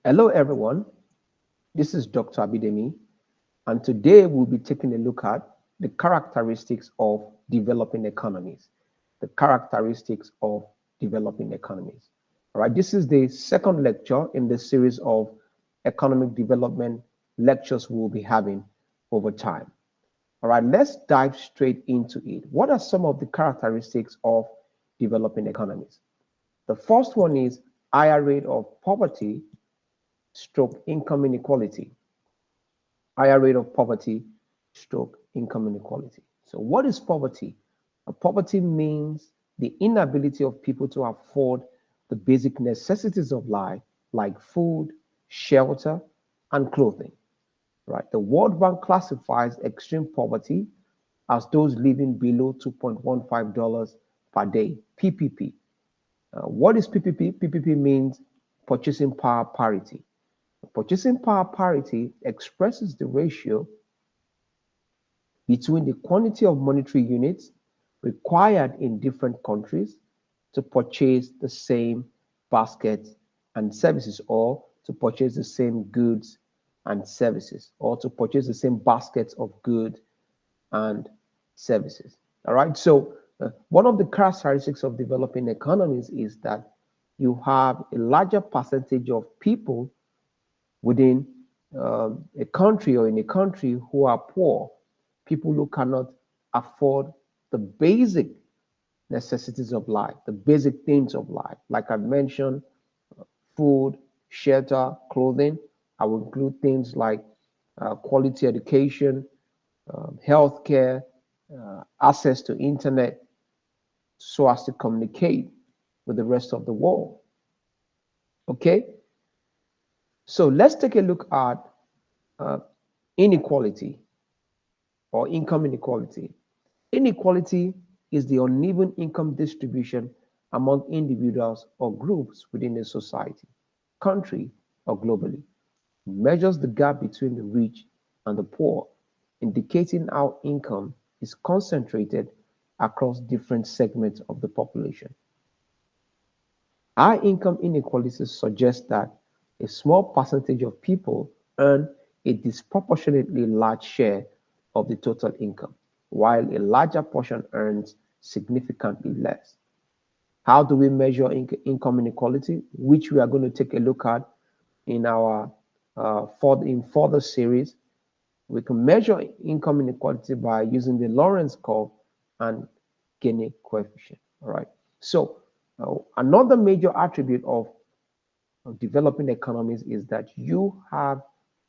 Hello, everyone. This is Dr. Abidemi, and today we'll be taking a look at the characteristics of developing economies. The characteristics of developing economies. All right, this is the second lecture in the series of economic development lectures we'll be having over time. All right, let's dive straight into it. What are some of the characteristics of developing economies? The first one is higher rate of poverty stroke income inequality, higher rate of poverty stroke income inequality. So what is poverty? Poverty means the inability of people to afford the basic necessities of life like food, shelter, and clothing. Right? The World Bank classifies extreme poverty as those living below $2.15 per day, PPP. What is PPP? PPP means purchasing power parity. Purchasing power parity expresses the ratio between the quantity of monetary units required in different countries to purchase the same basket and services, or to purchase the same goods and services, or to purchase the same baskets of goods and services. All right. So, one of the characteristics of developing economies is that you have a larger percentage of people within a country or in a country who are poor, people who cannot afford the basic necessities of life, the basic things of life. Like I mentioned, food, shelter, clothing. I will include things like quality education, healthcare, access to internet, so as to communicate with the rest of the world. Okay, so let's take a look at uh, inequality or income inequality. Inequality is the uneven income distribution among individuals or groups within a society, country, or globally. It measures the gap between the rich and the poor, indicating how income is concentrated across different segments of the population. High income inequalities suggest that a small percentage of people earn a disproportionately large share of the total income, while a larger portion earns significantly less. How do we measure income inequality, which we are going to take a look at in our further series? We can measure income inequality by using the Lorentz curve and Gini coefficient. All right. So another major attribute of developing economies is that you have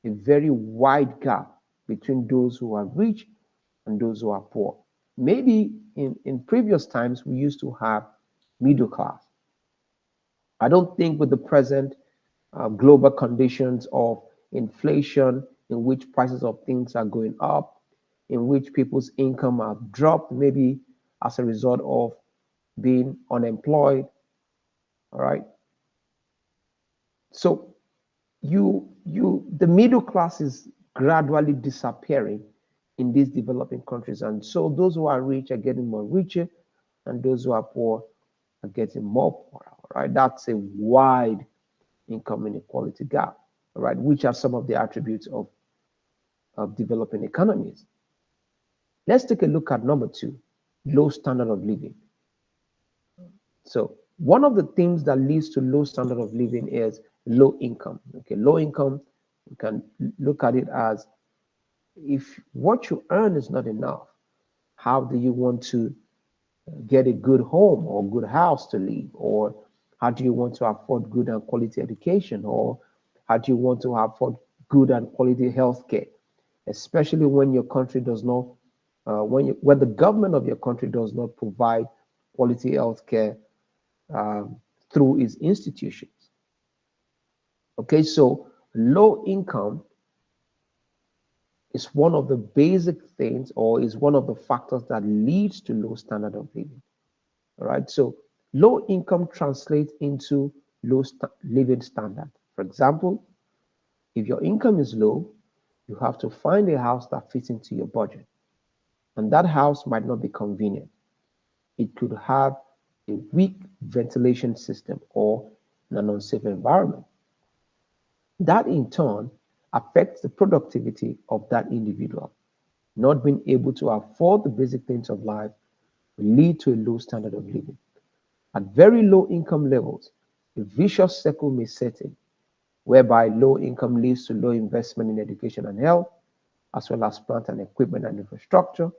a very wide gap between those who are rich and those who are poor. Maybe in previous times we used to have middle class. I don't think with the present global conditions of inflation, in which prices of things are going up, in which people's income have dropped, maybe as a result of being unemployed. All right. So the middle class is gradually disappearing in these developing countries, and so those who are rich are getting more richer, and those who are poor are getting more poorer. All right. That's a wide income inequality gap. All right. Which are some of the attributes of developing economies? Let's take a look at number two, low standard of living. So one of the things that leads to low standard of living is low income. Okay, low income, you can look at it as if what you earn is not enough, how do you want to get a good home or good house to live? Or how do you want to afford good and quality education? Or how do you want to afford good and quality health care? Especially when your country does not, when the government of your country does not provide quality health care um, through its institutions. Okay, so low income is one of the basic things, or is one of the factors that leads to low standard of living. All right, so low income translates into living standard. For example, if your income is low, you have to find a house that fits into your budget, and that house might not be convenient. It could have a weak ventilation system or an unsafe environment. That in turn affects the productivity of that individual. Not being able to afford the basic things of life will lead to a low standard of living. At very low income levels, a vicious circle may set in, whereby low income leads to low investment in education and health, as well as plant and equipment and infrastructure,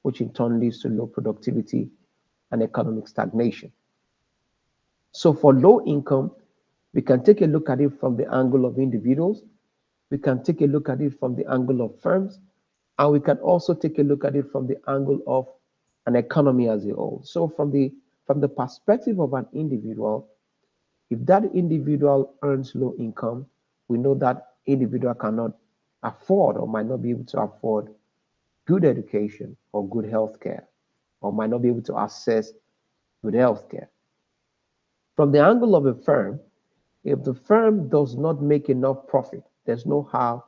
which in turn leads to low productivity and economic stagnation. So, for low income, we can take a look at it from the angle of individuals, we can take a look at it from the angle of firms, and we can also take a look at it from the angle of an economy as a whole. So, from the perspective of an individual, if that individual earns low income, we know that individual cannot afford or might not be able to afford good education or good health care, or might not be able to access good health care. From the angle of a firm, if the firm does not make enough profit, there's no how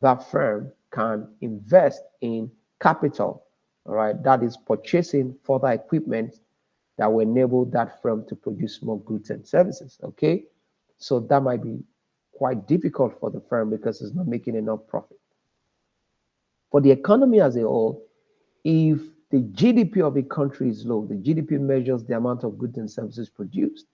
that firm can invest in capital, all right, that is purchasing further equipment that will enable that firm to produce more goods and services. Okay, so that might be quite difficult for the firm because it's not making enough profit. For the economy as a whole, if the GDP of a country is low, the GDP measures the amount of goods and services produced,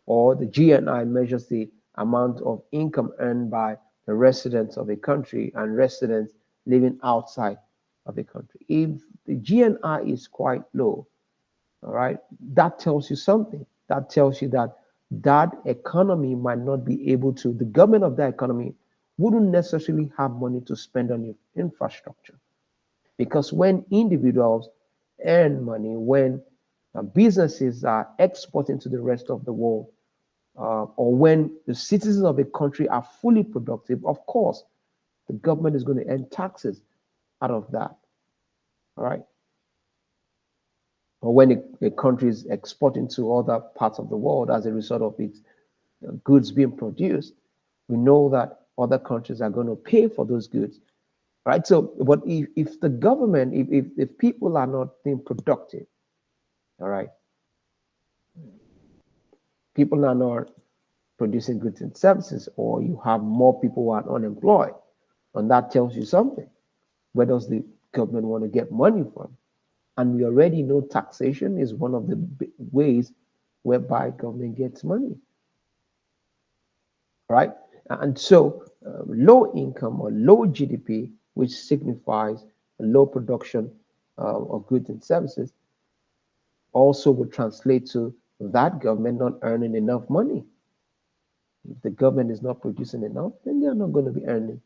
or the GNI measures the amount of income earned by the residents of a country and residents living outside of a country. If the GNI is quite low, all right, that tells you something. That tells you that that economy might not be able to, the government of that economy wouldn't necessarily have money to spend on infrastructure. Because when individuals earn money, when businesses are exporting to the rest of the world, or when the citizens of a country are fully productive, of course, the government is going to earn taxes out of that. All right. Or when a country is exporting to other parts of the world as a result of its goods being produced, we know that other countries are going to pay for those goods. Right. So, but if the government, if people are not being productive, all right, people are not producing goods and services, or you have more people who are unemployed, and that tells you something. Where does the government want to get money from? And we already know taxation is one of the ways whereby government gets money, right? And so, low income or low GDP, which signifies low production of goods and services, also would translate to that government not earning enough money. If the government is not producing enough, then they're not going to be earning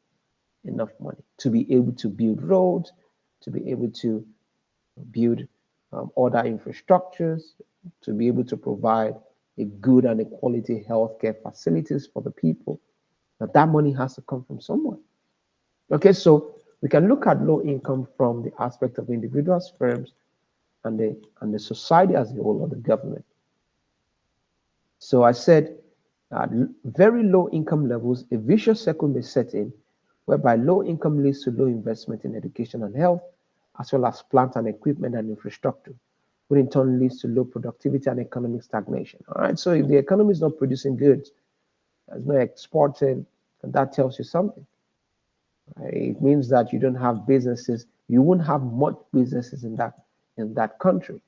enough money to be able to build roads, to be able to build other infrastructures, to be able to provide a good and a quality healthcare facilities for the people. Now that money has to come from somewhere. Okay, so we can look at low income from the aspect of individuals, firms, and the society as a whole, or the government. So I said at very low income levels, a vicious circle may set in, whereby low income leads to low investment in education and health, as well as plant and equipment and infrastructure, which in turn leads to low productivity and economic stagnation. All right, so if the economy is not producing goods, it's not exporting, and that tells you something. Right? It means that you don't have businesses, you won't have much businesses in that country,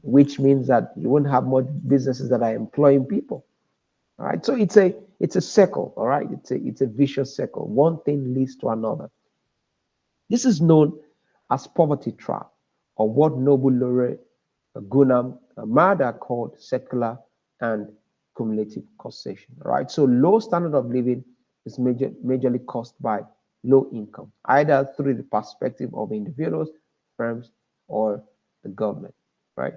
which means that you won't have much businesses that are employing people. All right, so it's a circle. All right, it's a vicious circle. One thing leads to another. This is known as poverty trap, or what Nobel laureate Gunnar Mada called secular and cumulative causation. All right, so low standard of living is majorly caused by low income, either through the perspective of individuals, firms, or the government. Right.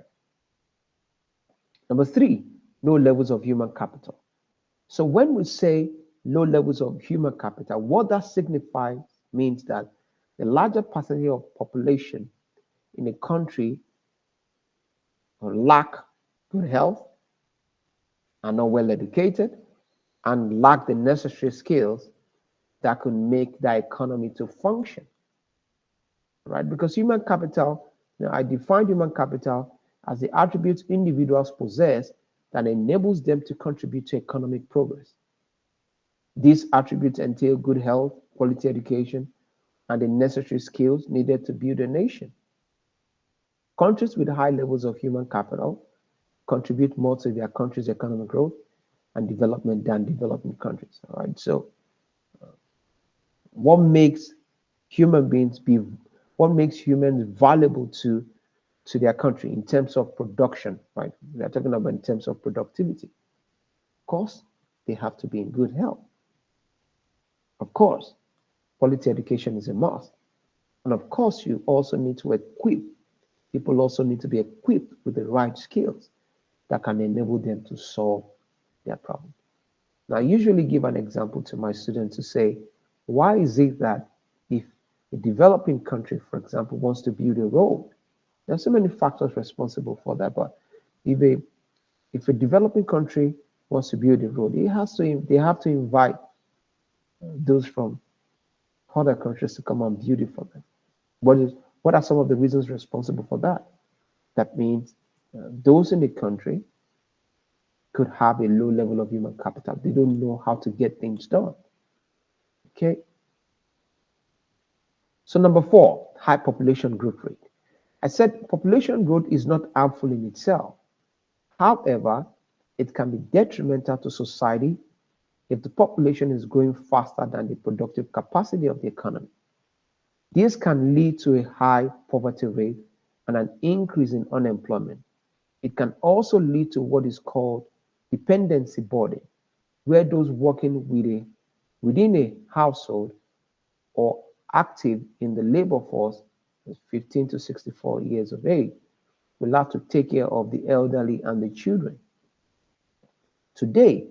Number three, low levels of human capital. So when we say low levels of human capital, what that signifies means that the larger percentage of population in a country lack good health, are not well educated, and lack the necessary skills that could make the economy to function, right? Because human capital, I define human capital as the attributes individuals possess that enables them to contribute to economic progress. These attributes entail good health, quality education, and the necessary skills needed to build a nation. Countries with high levels of human capital contribute more to their country's economic growth and development than developing countries. All right. So, what makes human beings be, what makes humans valuable to their country in terms of production, right? We are talking about in terms of productivity. Of course, they have to be in good health. Of course, quality education is a must. And of course, you also need to equip, people also need to be equipped with the right skills that can enable them to solve their problem. Now, I usually give an example to my students to say, why is it that if a developing country, for example, wants to build a road, there are so many factors responsible for that, but if a if a developing country wants to build a road, they have to invite those from other countries to come and build it for them. What are some of the reasons responsible for that? That means those in the country could have a low level of human capital. They don't know how to get things done. Okay. So number four, high population growth rate. I said population growth is not harmful in itself. However, it can be detrimental to society if the population is growing faster than the productive capacity of the economy. This can lead to a high poverty rate and an increase in unemployment. It can also lead to what is called dependency burden, where those working within a household or active in the labor force, 15 to 64 years of age, will have to take care of the elderly and the children. Today,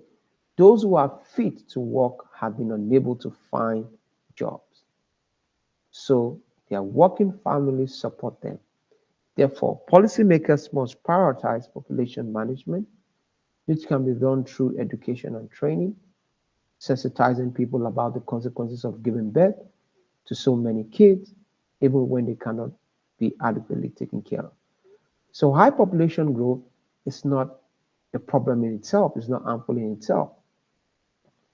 those who are fit to work have been unable to find jobs. So their working families support them. Therefore, policymakers must prioritize population management, which can be done through education and training, sensitizing people about the consequences of giving birth to so many kids, even when they cannot be adequately taken care of. So high population growth is not a problem in itself, it's not harmful in itself.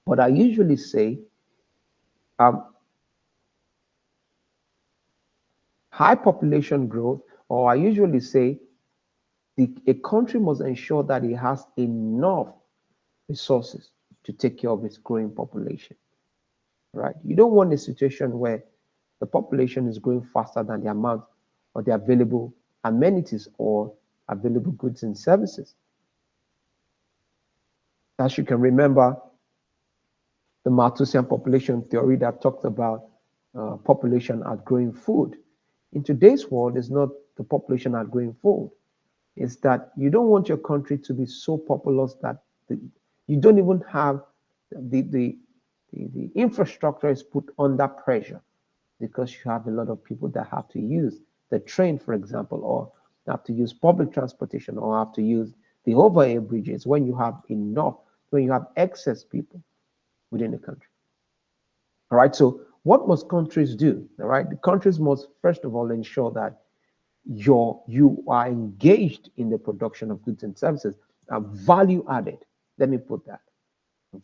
But I usually say um, high population growth, or I usually say a country must ensure that it has enough resources to take care of its growing population, right? You don't want a situation where the population is growing faster than the amount or the available amenities or available goods and services. As you can remember, the Malthusian population theory that talks about population outgrowing food. In today's world, it's not the population outgrowing food. It's that you don't want your country to be so populous that you don't even have the, the, the infrastructure is put under pressure because you have a lot of people that have to use the train, for example, or have to use public transportation or have to use the overhead bridges when you have enough, when you have excess people within the country. All right. So what must countries do? All right. The countries must first of all ensure that you are engaged in the production of goods and services, value added. Let me put that.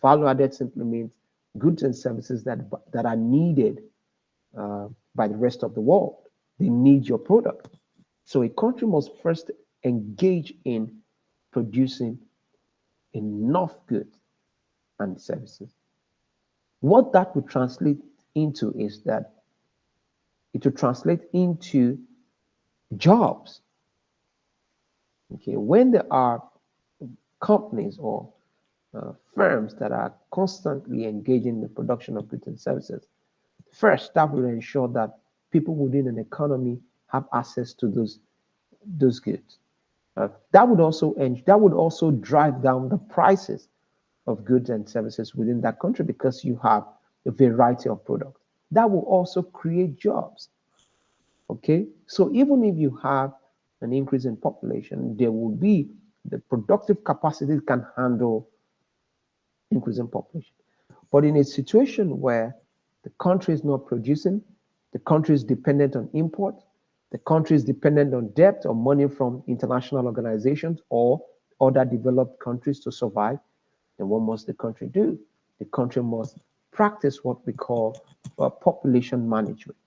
Value added simply means goods and services that are needed by the rest of the world. They need your product. So a country must first engage in producing enough goods and services. What that would translate into is that it will translate into jobs. Okay, when there are companies or firms that are constantly engaging in the production of goods and services, first that will ensure that people within an economy have access to those goods. That would also drive down the prices of goods and services within that country because you have a variety of products. That will also create jobs. Okay, so even if you have an increase in population, there will be the productive capacity can handle increase in population. But in a situation where the country is not producing, the country is dependent on import, the country is dependent on debt or money from international organizations or other developed countries to survive, then what must the country do? The country must practice what we call population management.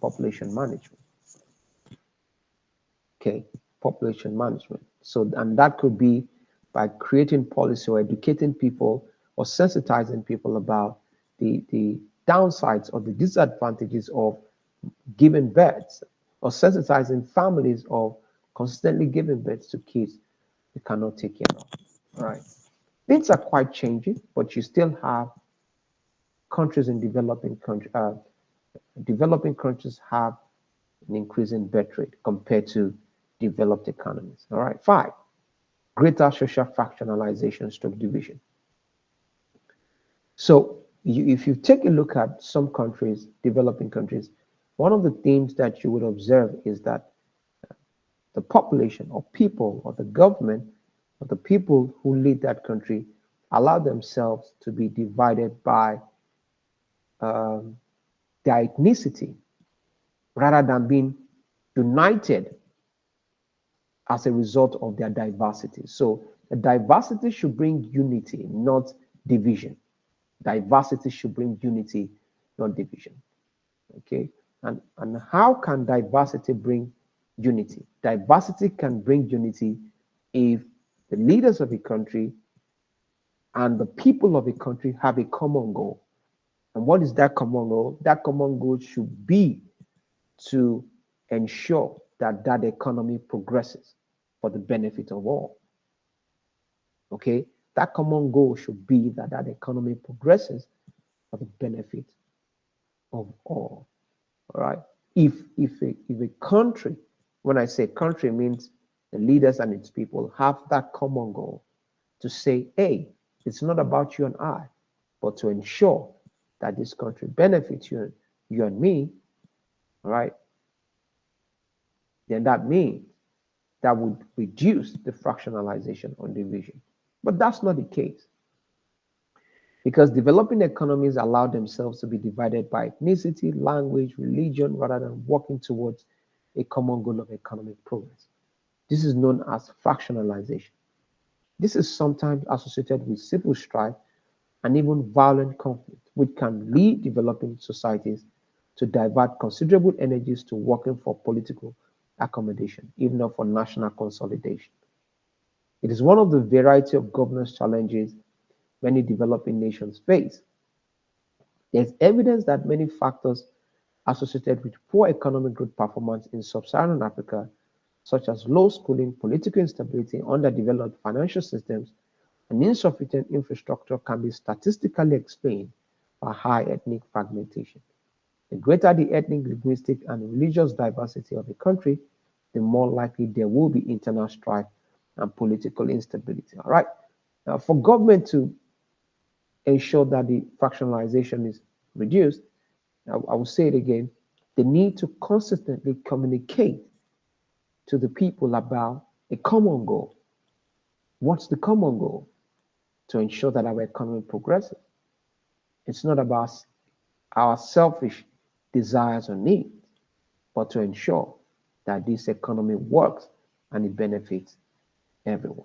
Population management. Okay, population management. So, and that could be by creating policy or educating people or sensitizing people about the downsides or the disadvantages of giving birth, or sensitizing families of consistently giving birth to kids they cannot take care of. All right. Things are quite changing, but you still have countries in developing countries have an increasing birth rate compared to developed economies. All right. Five, greater social fractionalization stroke division. So if you take a look at some countries, developing countries, one of the themes that you would observe is that the population or people or the government or the people who lead that country allow themselves to be divided by um, their ethnicity rather than being united as a result of their diversity. So the diversity should bring unity, not division. Diversity should bring unity, not division. Okay. And how can diversity bring unity? Diversity can bring unity if the leaders of a country and the people of a country have a common goal. And what is that common goal? That common goal should be to ensure that that economy progresses for the benefit of all. Okay, that common goal should be that that economy progresses for the benefit of all. All right. If a country, when I say country, means the leaders and its people have that common goal to say, hey, it's not about you and I, but to ensure that this country benefits you and me, all right, then that means that would reduce the fractionalization or division. But that's not the case because developing economies allow themselves to be divided by ethnicity, language, religion, rather than working towards a common goal of economic progress. This is known as fractionalization. This is sometimes associated with civil strife and even violent conflict, which can lead developing societies to divert considerable energies to working for political accommodation, if not for national consolidation. It is one of the variety of governance challenges many developing nations face. There's evidence that many factors associated with poor economic growth performance in sub-Saharan Africa, such as low schooling, political instability, underdeveloped financial systems, and insufficient infrastructure, can be statistically explained by high ethnic fragmentation. The greater the ethnic, linguistic, and religious diversity of a country, the more likely there will be internal strife and political instability. All right. Now, for government to ensure that the fractionalization is reduced, I will say it again, they need to consistently communicate to the people about a common goal. What's the common goal? To ensure that our economy progresses. It's not about our selfish desires or needs, but to ensure that this economy works and it benefits everyone.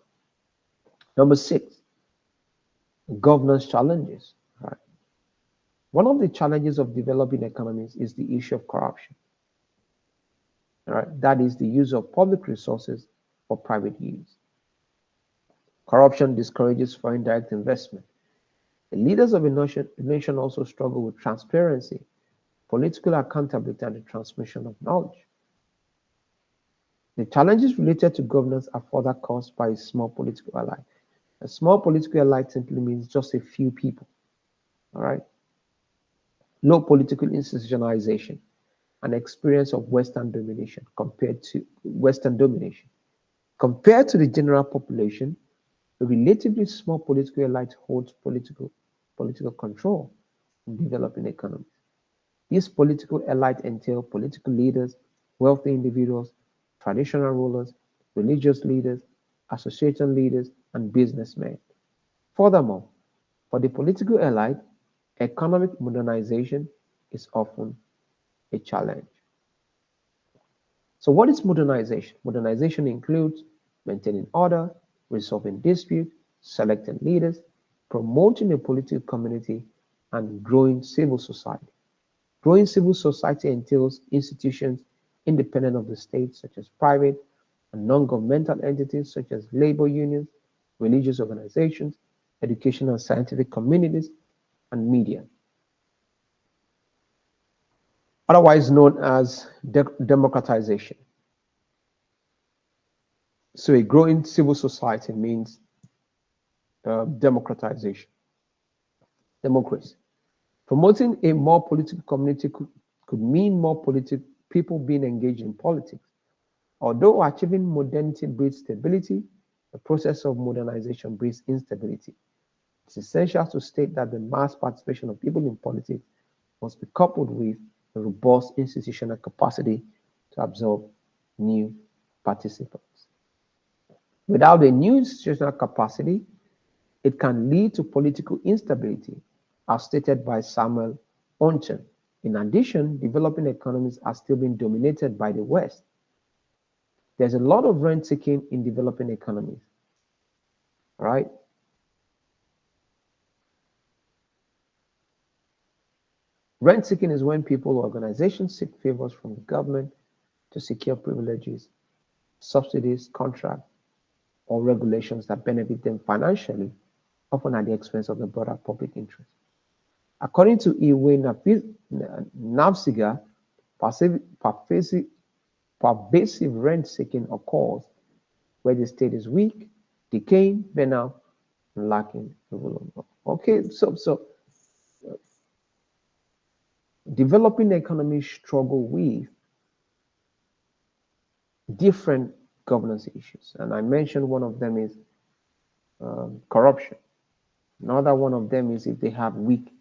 Number six, governance challenges. Right. One of the challenges of developing economies is the issue of corruption. All right. That is the use of public resources for private use. Corruption discourages foreign direct investment. The leaders of a nation also struggle with transparency, political accountability, and the transmission of knowledge. The challenges related to governance are further caused by a small political elite. A small political elite simply means just a few people. All right. Low political institutionalization and experience of Western domination. Compared to the general population, a relatively small political elite holds political control in developing economies. These political elite entail political leaders, wealthy individuals, traditional rulers, religious leaders, association leaders, and businessmen. Furthermore, for the political elite, economic modernization is often a challenge. So, what is modernization? Modernization includes maintaining order, resolving disputes, selecting leaders, promoting a political community, and growing civil society. Growing civil society entails institutions independent of the state, such as private and non-governmental entities such as labor unions, religious organizations, educational and scientific communities, and media, otherwise known as democratization. So a growing civil society means democratization, democracy. Promoting a more political community could mean more people being engaged in politics. Although achieving modernity breeds stability, the process of modernization breeds instability. It's essential to state that the mass participation of people in politics must be coupled with a robust institutional capacity to absorb new participants. Without a new institutional capacity, it can lead to political instability, as stated by Samuel Huntington. In addition, developing economies are still being dominated by the West. There's a lot of rent seeking in developing economies, right? Rent seeking is when people or organizations seek favors from the government to secure privileges, subsidies, contracts, or regulations that benefit them financially, often at the expense of the broader public interest. According to Iwe Navsiga, pervasive, pervasive rent seeking occurs where the state is weak, decaying, banal, and lacking the rule of law. Okay, so developing economies struggle with different governance issues, and I mentioned one of them is corruption. Another one of them is if they have weak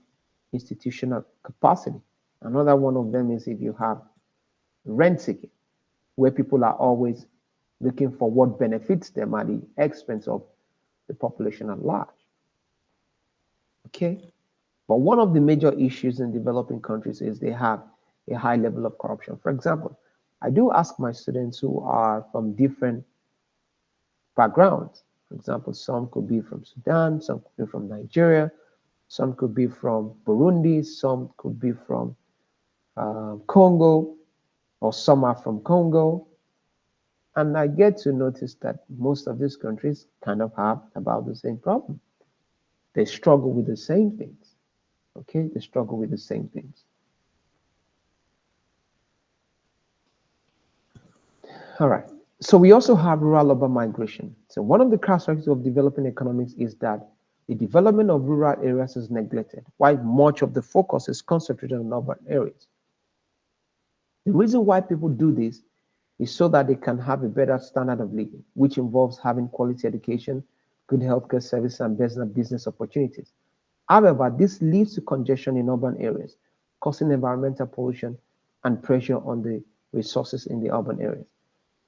institutional capacity. Another one of them is if you have rent seeking, where people are always looking for what benefits them at the expense of the population at large. Okay? But one of the major issues in developing countries is they have a high level of corruption. For example, I do ask my students who are from different backgrounds. For example, some could be from Sudan, some could be from Nigeria, some could be from Burundi, some could be from Congo, or some are from Congo. And I get to notice that most of these countries kind of have about the same problem. They struggle with the same things. Okay, they struggle with the same things. All right. So we also have rural urban migration. So one of the characteristics of developing economics is that the development of rural areas is neglected, while much of the focus is concentrated on urban areas. The reason why people do this is so that they can have a better standard of living, which involves having quality education, good healthcare services, and better business opportunities. However, this leads to congestion in urban areas, causing environmental pollution and pressure on the resources in the urban areas.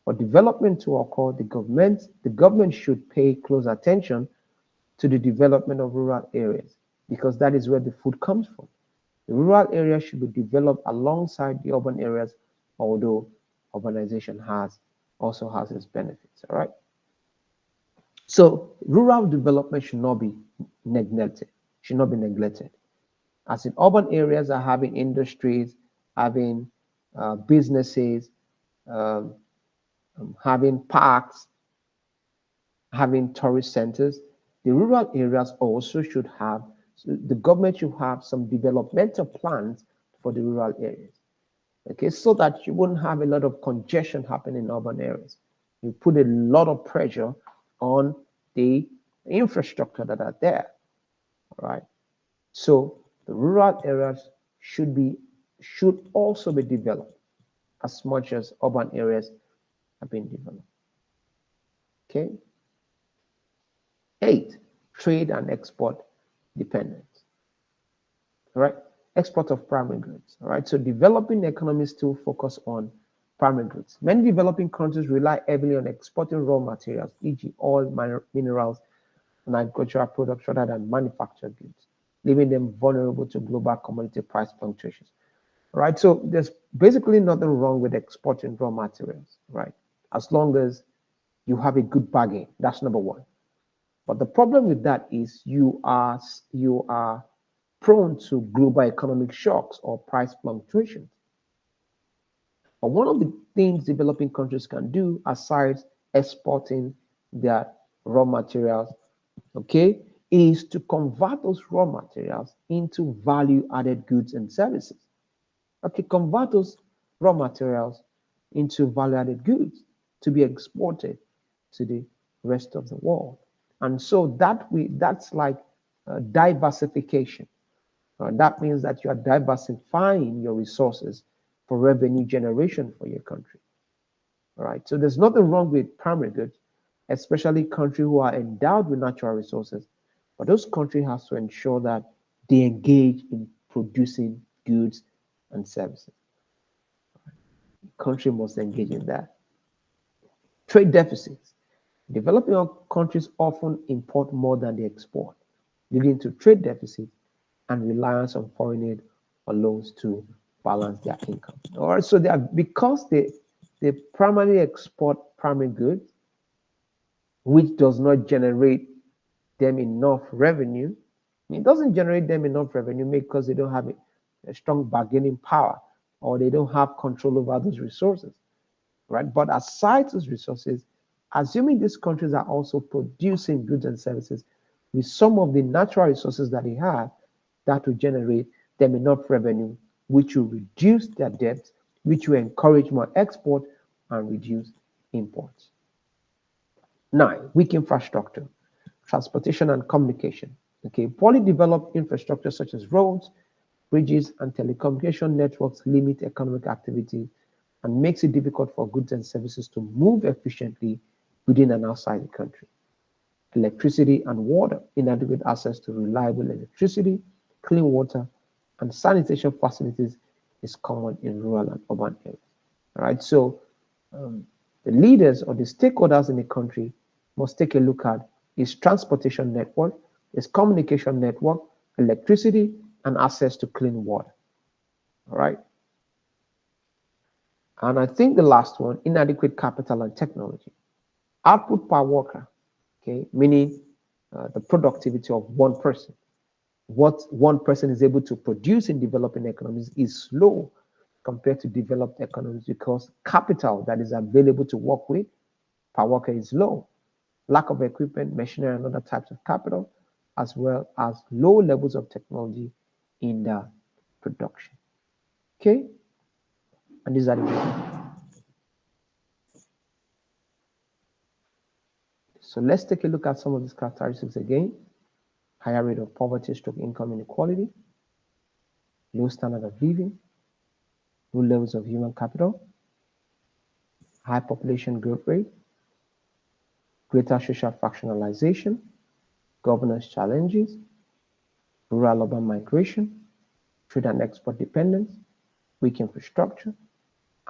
For development to occur, the government should pay close attention to the development of rural areas because that is where the food comes from. The rural areas should be developed alongside the urban areas, although urbanization also has its benefits. All right. So rural development should not be neglected. Should not be neglected. As in urban areas are having industries, having businesses, um, having parks, having tourist centers, the rural areas also should have, so the government should have some developmental plans for the rural areas. Okay, so that you wouldn't have a lot of congestion happening in urban areas. You put a lot of pressure on the infrastructure that are there. All right. So the rural areas should also be developed as much as urban areas have been developed. Okay. 8, trade and export dependence. All right. Export of primary goods. All right. So developing economies still focus on primary goods. Many developing countries rely heavily on exporting raw materials, e.g., oil, minerals, and agricultural products rather than manufactured goods, leaving them vulnerable to global commodity price fluctuations. All right. So there's basically nothing wrong with exporting raw materials, right? As long as you have a good bargain. That's number one. But the problem with that is you are prone to global economic shocks or price fluctuations. But one of the things developing countries can do, aside exporting their raw materials, okay, is to convert those raw materials into value added goods and services. Okay, convert those raw materials into value added goods to be exported to the rest of the world. And so that's like diversification. That means that you are diversifying your resources for revenue generation for your country. All right. So there's nothing wrong with primary goods, especially countries who are endowed with natural resources. But those countries have to ensure that they engage in producing goods and services. The country must engage in that. Trade deficits. Developing countries often import more than they export, leading to trade deficits and reliance on foreign aid or loans to balance their income. All right, so they are, because they primarily export primary goods, which does not generate them enough revenue. It doesn't generate them enough revenue because they don't have a strong bargaining power or they don't have control over those resources, right? But aside those resources, assuming these countries are also producing goods and services with some of the natural resources that they have, that will generate them enough revenue, which will reduce their debt, which will encourage more export and reduce imports. 9, weak infrastructure, transportation and communication. Okay, poorly developed infrastructure such as roads, bridges, and telecommunication networks limit economic activity and makes it difficult for goods and services to move efficiently within and outside the country. Electricity and water, inadequate access to reliable electricity, clean water, and sanitation facilities is common in rural and urban areas. All right, so um, the leaders or the stakeholders in the country must take a look at its transportation network, its communication network, electricity, and access to clean water. All right. And I think the last one, inadequate capital and technology. Output per worker, okay, meaning the productivity of one person. What one person is able to produce in developing economies is low compared to developed economies because capital that is available to work with per worker is low. Lack of equipment, machinery, and other types of capital, as well as low levels of technology in the production. Okay? And these are the So let's take a look at some of these characteristics again. Higher rate of poverty, stroke income inequality, low standard of living, low levels of human capital, high population growth rate, greater social fractionalization, governance challenges, rural-urban migration, trade and export dependence, weak infrastructure,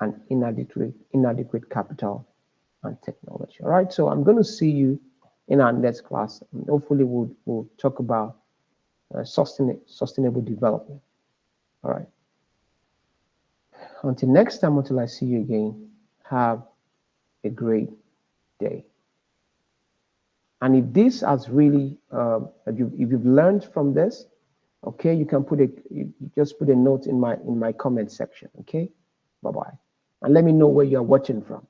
and inadequate capital and technology. All right, so I'm going to see you in our next class. And hopefully, we'll talk about sustainable development. All right. Until next time, until I see you again, have a great day. And if this has really, if you've learned from this, okay, you can you just put a note in my comment section. Okay, bye bye, and let me know where you are watching from.